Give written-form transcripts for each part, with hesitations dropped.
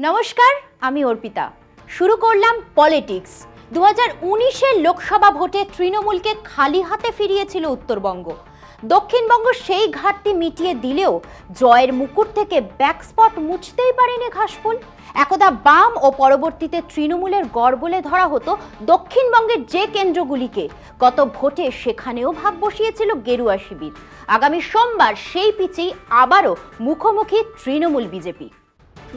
নমস্কার, আমি অর্পিতা। শুরু করলাম পলিটিক্স। 2019-এর লোকসভা ভোটে তৃণমূলকে খালি হাতে ফিরিয়েছিল উত্তরবঙ্গ। দক্ষিণবঙ্গ সেই ঘাটতি মিটিয়ে দিলেও জয়ের মুকুট থেকে ব্যাকস্পট মুছতেই পারেনি ঘাসফুল। একদা বাম ও পরবর্তীতে তৃণমূলের গড় বলে ধরা হতো দক্ষিণবঙ্গের যে কেন্দ্রগুলিকে। গত ভোটে সেখানেও ভাগ বসিয়েছিল গেরুয়া শিবির। আগামী সোমবার সেই পিচেই আবারও মুখোমুখি তৃণমূল বিজেপি।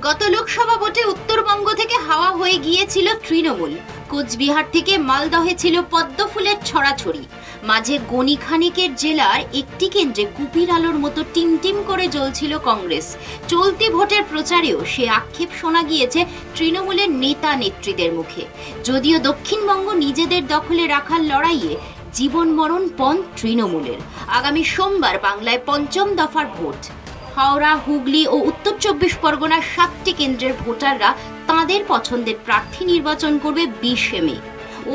গত লোকসভা ভোটে উত্তরবঙ্গ থেকে হাওয়া হয়ে গিয়েছিল তৃণমূল। কোচবিহার থেকে মালদহে ছিল পদ্মফুলের ছড়াছড়ি। মাঝে গণিখানিকের জেলার একটি কেন্দ্রে কুপির আলোর মতো টিমটিম করে জ্বলছিল কংগ্রেস। চলতি ভোটের প্রচারেও সে আক্ষেপ শোনা গিয়েছে তৃণমূলের নেতা নেত্রীদের মুখে। যদিও দক্ষিণবঙ্গ নিজেদের দখলে রাখার লড়াইয়ে জীবন মরণ পণ তৃণমূলের। আগামী সোমবার বাংলায় পঞ্চম দফার ভোট। হাওড়া, হুগলি ও উত্তর 24 পরগনার 7টি কেন্দ্রের ভোটাররা তাঁদের পছন্দের প্রার্থী নির্বাচন করবে 20 মে।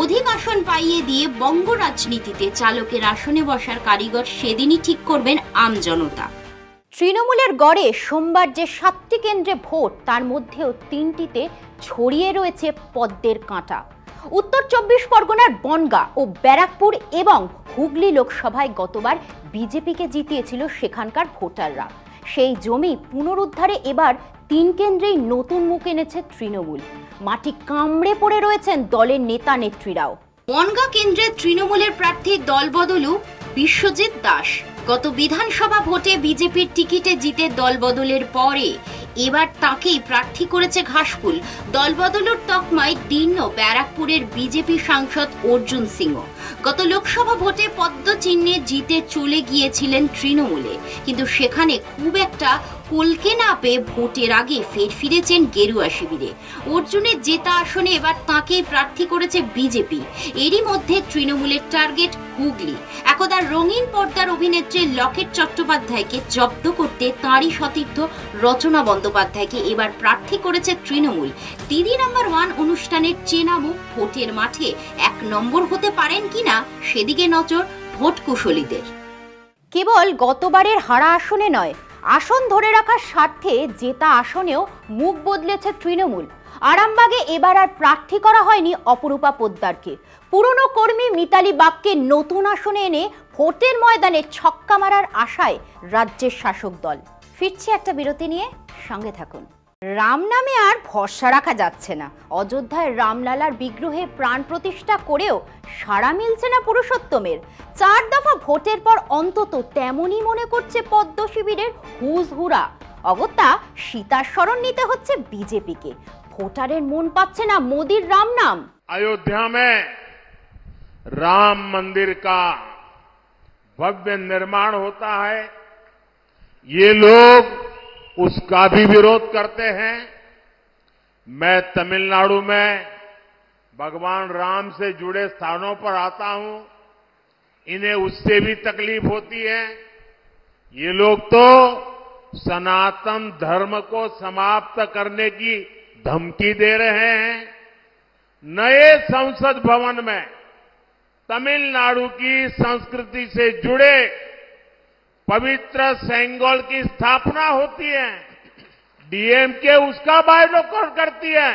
অধিক আসন পাইয়ে দিয়ে বঙ্গ রাজনীতিতে চালকের আসনে বসার কারিগর সেদিনই ঠিক করবেন আমজনতা। তৃণমূলের গড়ে সোমবার যে 7টি কেন্দ্রে ভোট, তার মধ্যেও 3টিতে ছড়িয়ে রয়েছে পদ্মের কাঁটা। উত্তর 24 পরগনার বনগাঁ ও ব্যারাকপুর এবং হুগলি লোকসভায় গতবার বিজেপিকে জিতিয়েছিল সেখানকার ভোটাররা। সেই জমি পুনরুদ্ধারে এবার 3 কেন্দ্রেই নতুন মুখ এনেছে তৃণমূল। মাটি কামড়ে পড়ে রয়েছেন দলের নেতা নেত্রীরাও। বনগাঁ কেন্দ্রে তৃণমূলের প্রার্থী দলবদলু বিশ্বজিৎ দাস। গত বিধানসভা ভোটে বিজেপির টিকিটে জিতে দলবদলের পরে এবার তাকেই প্রার্থী করেছে ঘাসফুল। দলবদলুর তকমায় দীর্ণ ব্যারাকপুরের বিজেপি সাংসদ অর্জুন সিংহ। গত লোকসভা ভোটে পদ্ম চিহ্নে জিতে চলে গিয়েছিলেন তৃণমূলে, কিন্তু সেখানে খুব একটা কলকে না পেয়ে ভোটের আগে ফের ফিরেছেন গেরুয়া শিবিরে। অর্জুনের জেতা আসনে এবার তাঁকেই প্রার্থী করেছে বিজেপি। এরই মধ্যে তৃণমূলের টার্গেট হুগলি। একদা রঙিন পর্দার অভিনেত্রী লকেট চট্টোপাধ্যায়কে জব্দ করতে তাঁরই সতীর্থ রচনা বন্দ্যোপাধ্যায়কে এবার প্রার্থী করেছে তৃণমূল। দিদি নাম্বার 1 অনুষ্ঠানের চেনা মুখ ভোটের মাঠে 1 নম্বর হতে পারেন কিনা সেদিকে নজর ভোট কুশলীদের। কেবল গতবারের হারা আসনে নয়, আসন ধরে রাখার স্বার্থে জেতা আসনেও মুখ বদলেছে তৃণমূল। আরামবাগে এবার আর প্রার্থী করা হয়নি অপরূপা পোদ্দারকে। পুরনো কর্মী মিতালি বাগকে নতুন আসনে এনে ভোটের ময়দানে ছক্কা মারার আশায় রাজ্যের শাসক দল। ফিরছে একটা বিরতি নিয়ে, সঙ্গে থাকুন। রাম নামে আর ভরসা রাখা যাচ্ছে না। অযোধ্যায় রামলালার বিগ্রহে প্রাণ প্রতিষ্ঠা করেও সাড়া মিলছে না পুরুষোত্তমের। 4 দফা ভোটের পর অন্তত তেমনই মনে করছে পদ্ম শিবিরের হুজহুরা। অগত্যা সীতার শরণ নিতে হচ্ছে বিজেপিকে। ভোটারের মন পাচ্ছে না মোদির রাম নাম। अयोध्या में राम मंदिर का भव्य निर्माण होता है, ये लोग उसका भी विरोध करते हैं। मैं तमिलनाडु में भगवान राम से जुड़े स्थानों पर आता हूं, इन्हें उससे भी तकलीफ होती है। ये लोग तो सनातन धर्म को समाप्त करने की धमकी दे रहे हैं। नए संसद भवन में तमिलनाडु की संस्कृति से जुड़े पवित्र सेंगोल की स्थापना होती है। डीएमके उसका बायकॉट करती है।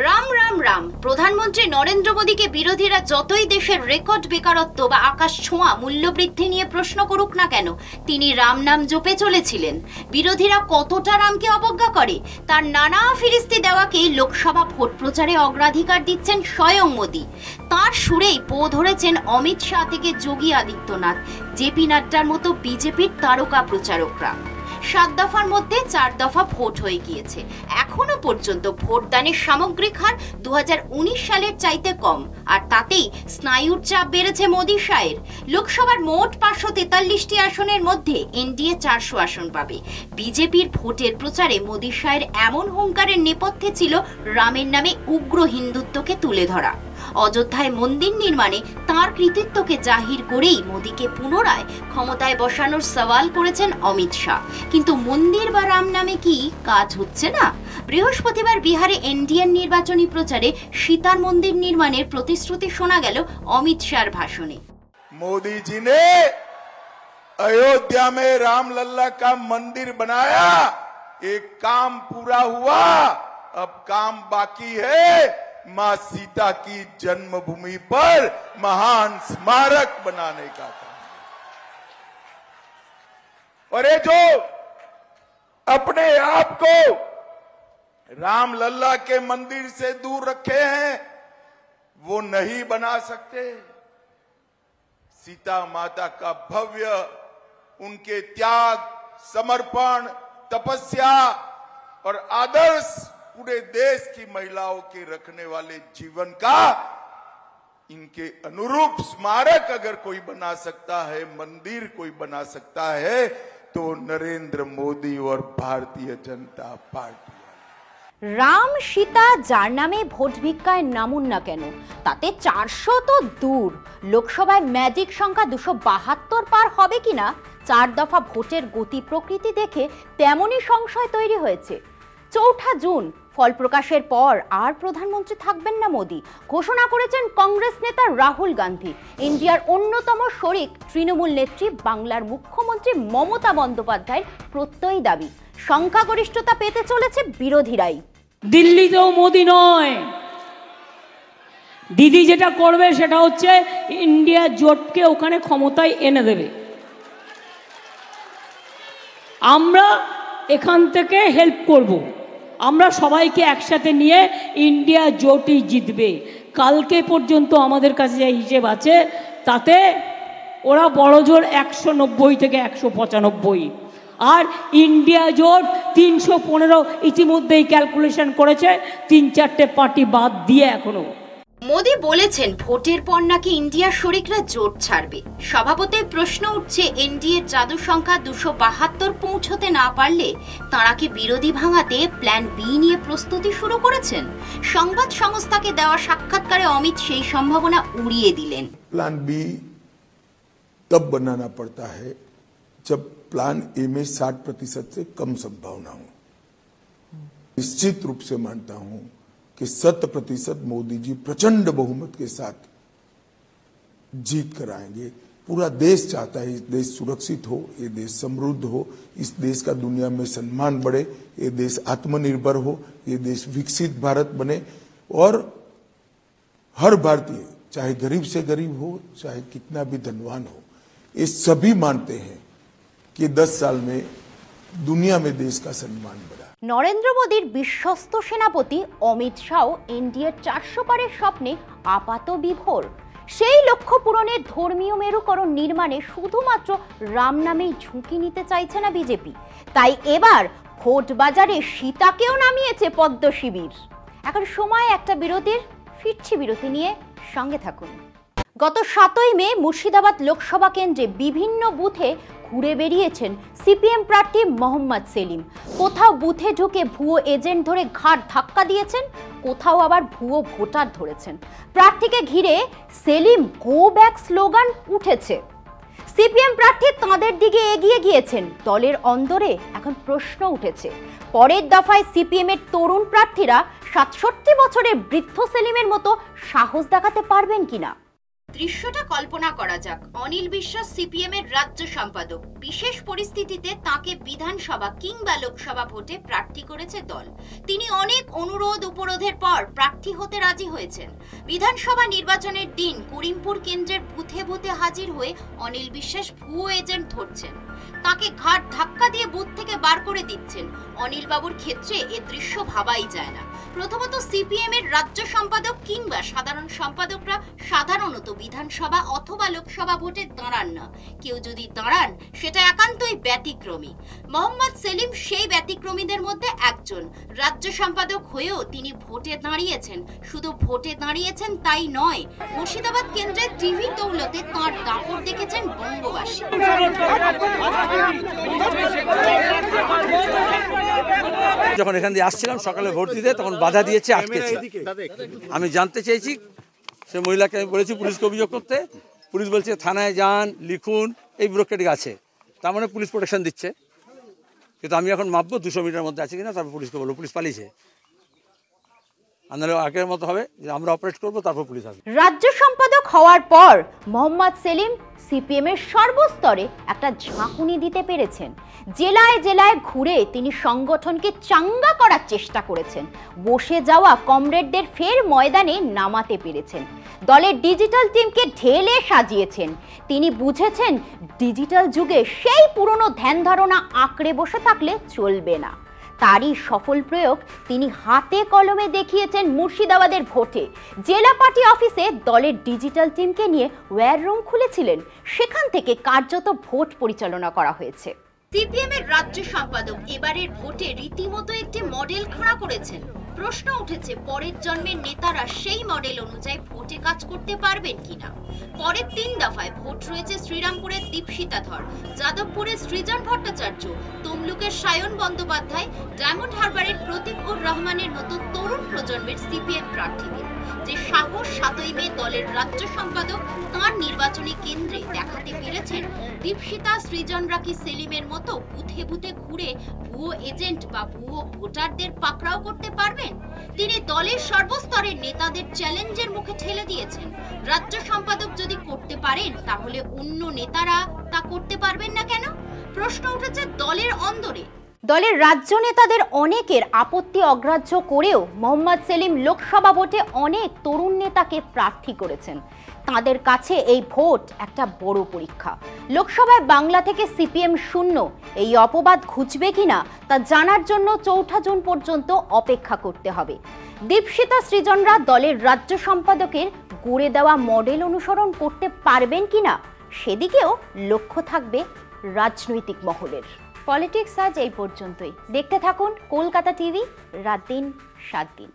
রাম রাম রাম। প্রধানমন্ত্রী নরেন্দ্র মোদীকে বিরোধীরা যতই দেশের রেকর্ড বেকারত্ব বা আকাশ ছোঁয়া মূল্যবৃদ্ধি নিয়ে প্রশ্ন করুক না কেন, তিনি রাম নাম জপে চলেছিলেন। বিরোধীরা কতটা রামকে অবজ্ঞা করে, তার নানা ফিরিস্তি দেওয়াকেই লোকসভা ভোট প্রচারে অগ্রাধিকার দিচ্ছেন স্বয়ং মোদী। তার সুরেই পো ধরেছেন অমিত শাহ থেকে যোগী আদিত্যনাথ, জেপি নাড্ডার মতো বিজেপির তারকা প্রচারকরা। 7 দফার মধ্যে 4 দফা ভোট হয়ে গিয়েছে। এখনো পর্যন্ত ভোটদানের সামগ্রিক হার 2019 সালের চাইতে কম, আর তাতেই স্নায়ুর চাপ বেড়েছে মোদী শাহের। লোকসভার মোট 543টি আসনের মধ্যে এনডিএ 400 আসন পাবে। বিজেপির ভোটের প্রচারে মোদী শাহের এমন হুঙ্কারের নেপথ্যে ছিল রামের নামে উগ্র হিন্দুত্বকে তুলে ধরা। অযোধ্যায় মন্দির নির্মাণে তাঁর কৃতিত্বকে জাহির করেই মোদীকে পুনরায় ক্ষমতায় বসানোর সওয়াল করেছেন অমিত শাহ। কিন্তু মন্দির বা রাম নামে কি কাজ হচ্ছে না? বৃহস্পতিবার বিহারে এনডিএর নির্বাচনী প্রচারে সীতার মন্দির নির্মাণের প্রতিশ্রুতি শোনা গেল অমিত শাহর ভাষণে। मोदी जी ने अयोध्या में रामलला का मंदिर बनाया, एक काम पूरा हुआ, अब काम बाकी है मां सीता की जन्मभूमि पर महान स्मारक बनाने का काम। और ये जो अपने आप को राम लल्ला के मंदिर से दूर रखे हैं, वो नहीं बना सकते। सीता माता का भव्य, उनके त्याग, समर्पण, तपस्या और आदर्श पूरे देश की महिलाओं के रखने वाले जीवन का इनके अनुरूप स्मारक अगर कोई बना सकता है, मंदिर कोई बना सकता है, तो नरेंद्र मोदी और भारतीय जनता पार्टी। রাম সীতা যার নামে ভোট ভিক্ষায় নামুন না কেন, তাতে 400 তো দূর, লোকসভায় ম্যাজিক সংখ্যা 272 পার হবে কিনা 4 দফা ভোটের গতি প্রকৃতি দেখে তেমনই সংশয় তৈরি হয়েছে। 4 জুন ফল প্রকাশের পর আর প্রধানমন্ত্রী থাকবেন না মোদি, ঘোষণা করেছেন কংগ্রেস নেতা রাহুল গান্ধী। ইন্ডিয়ার অন্যতম শরিক তৃণমূল নেত্রী বাংলার মুখ্যমন্ত্রী মমতা বন্দ্যোপাধ্যায়ের প্রত্যয়ী দাবি, সংখ্যাগরিষ্ঠতা পেতে চলেছে বিরোধীরাই। দিল্লিতেও মোদি নয়, দিদি যেটা করবে সেটা হচ্ছে ইন্ডিয়া জোটকে ওখানে ক্ষমতায় এনে দেবে। আমরা এখান থেকে হেল্প করব, আমরা সবাইকে একসাথে নিয়ে ইন্ডিয়া জোটই জিতবে। কালকে পর্যন্ত আমাদের কাছে যে হিসেব আছে তাতে ওরা বড় জোর 190 থেকে 195, আর ইন্ডিয়া জোট 315 ইতিমধ্যেই ক্যালকুলেশন করেছে, 3-4টে পার্টি বাদ দিয়ে। এখনো মোদি বলেছেন ভোটের পর নাকি ইন্ডিয়ার শরিকরা জোট ছাড়বে। স্বভাবতই প্রশ্ন উঠছে, এনডিএর জাদু সংখ্যা 272 পৌঁছতে না পারলে তাঁরা কি বিরোধী ভাঙাতে প্ল্যান বি নিয়ে প্রস্তুতি শুরু করেছেন? সংবাদ সংস্থাকে দেওয়া সাক্ষাৎকারে অমিত সেই সম্ভাবনা উড়িয়ে দিলেন। प्लान बी तब बनाना पड़ता है जब प्लान ए में 60% से कम संभावना हो। निश्चित रूप से मानता हूं कि 100% मोदी जी प्रचंड बहुमत के साथ जीत कर आएंगे। पूरा देश चाहता है ये देश सुरक्षित हो, ये देश समृद्ध हो, इस देश का दुनिया में सम्मान बढ़े, ये देश आत्मनिर्भर हो, ये देश विकसित भारत बने। और हर भारतीय, चाहे गरीब से गरीब हो, चाहे कितना भी धनवान हो, ये सभी मानते हैं कि 10 साल में दुनिया में देश का सम्मान बढ़ा। নরেন্দ্র মোদীর বিশ্বস্ত সেনাপতি অমিত শাহ এনডিএর 400 পারের স্বপ্নে আপাত বিভোর। সেই লক্ষ্য পূরণে ধর্মীয় মেরুকরণ নির্মাণে শুধুমাত্র রাম নামেই ঝুঁকি নিতে চাইছে না বিজেপি, তাই এবার ভোট বাজারে সীতাকেও নামিয়েছে পদ্ম শিবির। এখন সময় একটা বিরতির, ফিরছি বিরতি নিয়ে, সঙ্গে থাকুন। গত 7ই মে মুর্শিদাবাদ লোকসভা কেন্দ্রে বিভিন্ন বুথে ঘুরে বেরিয়েছেন সিপিএম প্রার্থী মোহাম্মদ সেলিম। কোথাও বুথে ঢুকে ভুয়ো এজেন্ট ধরে ঘাট ধাক্কা দিয়েছেন, কোথাও আবার ভুয়ো ভোটার ধরেছেন। প্রার্থীকে ঘিরে সেলিম গো ব্যাক স্লোগান উঠেছে। সিপিএম প্রার্থী তাঁদের দিকে এগিয়ে গিয়েছেন। দলের অন্দরে এখন প্রশ্ন উঠেছে, পরের দফায় সিপিএম এর তরুণ প্রার্থীরা 67 বছরের বৃদ্ধ সেলিমের মতো সাহস দেখাতে পারবেন কিনা। দৃশ্যটা কল্পনা করা যাক, অনিল বিশ্বাস সিপিএম এর রাজ্য সম্পাদক। বিশেষ পরিস্থিতিতে তাকে বিধানসভা কিংবা লোকসভা ভোটে প্রার্থী করেছে দল। তিনি অনেক অনুরোধ উপরোধের পর প্রার্থী হতে রাজি হয়েছেন। বিধানসভা নির্বাচনের দিন করিমপুর কেন্দ্রের বুথে বুথে হাজির হয়ে অনিল বিশ্বাস ভুয়ো এজেন্ট ধরছেন, তাকে ঘাট ধাক্কা দিয়ে বুথ থেকে বার করে দিচ্ছেন। অনিল বাবুর ক্ষেত্রে এ দৃশ্য ভাবাই যায় না। প্রথমত সিপিএম এর রাজ্য সম্পাদক কিংবা সাধারণ সম্পাদকরা সাধারণত বিধানসভা অথবা লোকসভা ভোটে দাঁড়ান না। কেউ যদি দাঁড়ান সেটা একান্তই ব্যতিক্রমী। মোহাম্মদ সেলিম সেই ব্যতিক্রমীদের মধ্যে একজন। রাজ্য সম্পাদক হয়েও তিনি ভোটে দাঁড়িয়েছেন। শুধু ভোটে দাঁড়িয়েছেন তাই নয়, মুর্শিদাবাদ কেন্দ্রের টিভি দৌলতে তাঁর দাপট দেখেছেন বঙ্গবাসী। যখন এখান দিয়ে আসছিলাম সকালে ভোট দিতে, তখন বাধা দিয়েছে, আটকেছে। আমি জানতে চেয়েছি, সে মহিলাকে আমি বলেছি পুলিশকে অভিযোগ করতে। পুলিশ বলছে থানায় যান, লিখুন, এই ব্যুরোক্রেটিক আছে। তার মানে পুলিশ প্রোটেকশন দিচ্ছে। কিন্তু আমি এখন মাপবো 200 মিটার মধ্যে আছে কিনা, তারপর পুলিশকে বলবো। পুলিশ পালিয়েছে। আর নাহলে আগের মতো হবে যে আমরা অপারেট করবো, তারপর পুলিশ আসবে। রাজ্য সম্পাদক হওয়ার পর মোহাম্মদ সেলিম সিপিএম এর সর্বস্তরে একটা ঝাঁকুনি দিতে পেরেছেন। জেলায় জেলায় ঘুরে তিনি সংগঠনকে চাঙ্গা করার চেষ্টা করেছেন, বসে যাওয়া কমরেডদের ফের ময়দানে নামাতে পেরেছেন, দলের ডিজিটাল টিমকে ঢেলে সাজিয়েছেন। তিনি বুঝেছেন ডিজিটাল যুগে সেই পুরনো ধ্যান ধারণা আঁকড়ে বসে থাকলে চলবে না। তারই সফল প্রয়োগ তিনি হাতে কলমে দেখিয়েছেন মুর্শিদাবাদের ভোটে। জেলা পার্টি অফিসে দলের ডিজিটাল টিমকে নিয়ে ওয়্যার রুম খুলেছিলেন, সেখান থেকে কার্যত ভোট পরিচালনা করা হয়েছে। সিপিএম এর রাজ্য সম্পাদক এবারের ভোটে রীতিমতো একটি মডেল খাড়া করেছেন। প্রশ্ন উঠেছে পরের জন্মের নেতারা সেই মডেল অনুযায়ী ভোটে কাজ করতে পারবেন কিনা। পরের 3 দফায় ভোট রয়েছে শ্রীরামপুরের দীপশিতা ধর, যাদবপুরের সৃজন ভট্টাচার্য, তমলুকের সায়ন বন্দ্যোপাধ্যায়, ডায়মন্ড হারবারের প্রতীক-উর রহমানের মতো তরুণ প্রজন্মের সিপিএম প্রার্থীদের। যে সাহস 7ই মে দলের রাজ্য সম্পাদক তাঁর নির্বাচনী কেন্দ্রে দেখাতে পেরেছেন, দীপশিতা সৃজনরা কি সেলিমের মতো বুথে বুথে ঘুরে ভুয়ো এজেন্ট বা ভুয়ো ভোটারদের পাকড়াও করতে পারবেন? তিনি দলের সর্বস্তরের নেতাদের চ্যালেঞ্জের মুখে ঠেলে দিয়েছেন। রাজ্য সম্পাদক যদি করতে পারেন, তাহলে অন্য নেতারা তা করতে পারবেন না কেন? প্রশ্ন উঠেছে দলের অন্দরে। দলের রাজ্য নেতাদের অনেকের আপত্তি অগ্রাহ্য করেও মোহাম্মদ সেলিম লোকসভা ভোটে অনেক তরুণ নেতাকে প্রার্থী করেছেন। তাদের কাছে এই ভোট একটা বড় পরীক্ষা। লোকসভায় বাংলা থেকে সিপিএম শূন্য, এই অপবাদ ঘুচবে কিনা তা জানার জন্য 4 জুন পর্যন্ত অপেক্ষা করতে হবে। দীপশিতা সৃজনরা দলের রাজ্য সম্পাদকের গড়ে দেওয়া মডেল অনুসরণ করতে পারবেন কিনা, সেদিকেও লক্ষ্য থাকবে রাজনৈতিক মহলের। পলিটিক্স আজ এই পর্যন্তই। দেখতে থাকুন কলকাতা টিভি, রাত দিন 7 দিন।